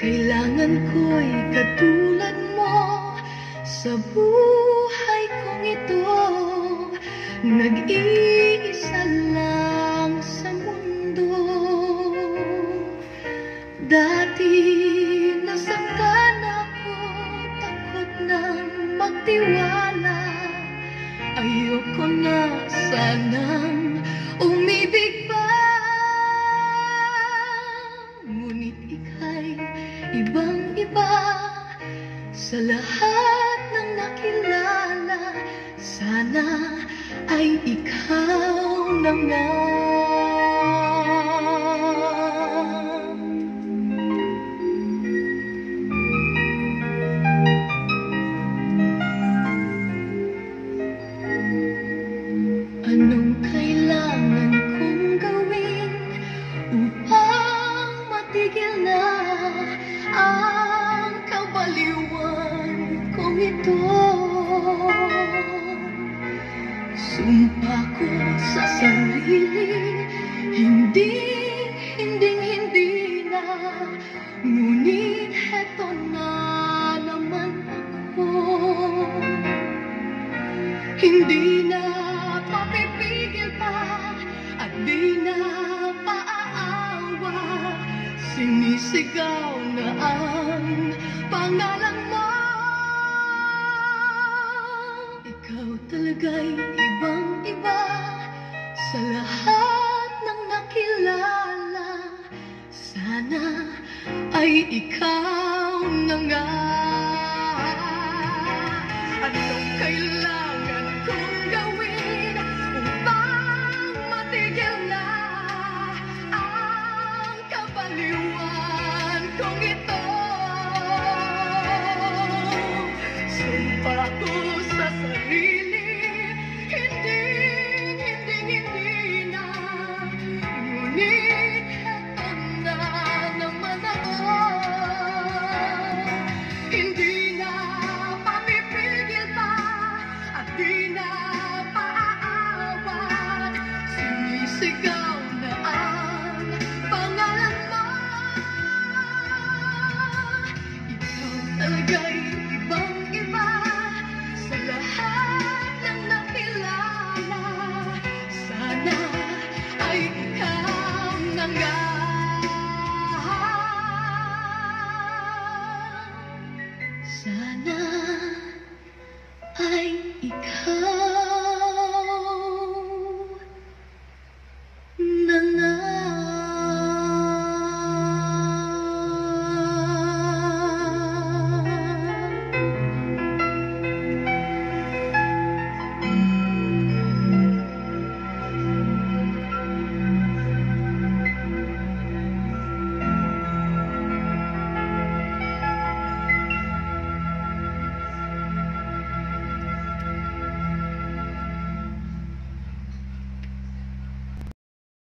Kailangan ko'y katulad mo sa buhay kong ito. Nag-iisa lang sa mundo. Dati nasaktan ako, takot nang magtiwala. Ayoko na sanang umibig pa. Ngunit ika'y ibang-iba sa lahat ng nakilala. Sana ay ikaw na nga. Anong kailangan kong gawin upang matigil na ang kabaliwan kong ito? Sumpa ko sa sarili, hindi na. Ngunit heto na naman ako. Hindi na mapipigil pa at di na paaawa. Sinisigaw na ang pangalan mo. Ikaw talaga'y ibang-iba sa lahat ng nakilala. Sana ay ikaw na nga. Anong kailangan kong gawin upang matigil na ang kabaliwan kong ito? Sumpa ko sa sarili, hindi na. Ngunit heto na naman ako. Hindi na mapipigil pa at di na paaawat. Sinisigaw na ang pangalan mo. Ikaw talaga'y ibang-iba sa lahat ng nakilala. Sana ay ikaw na nga. Sana ay ikaw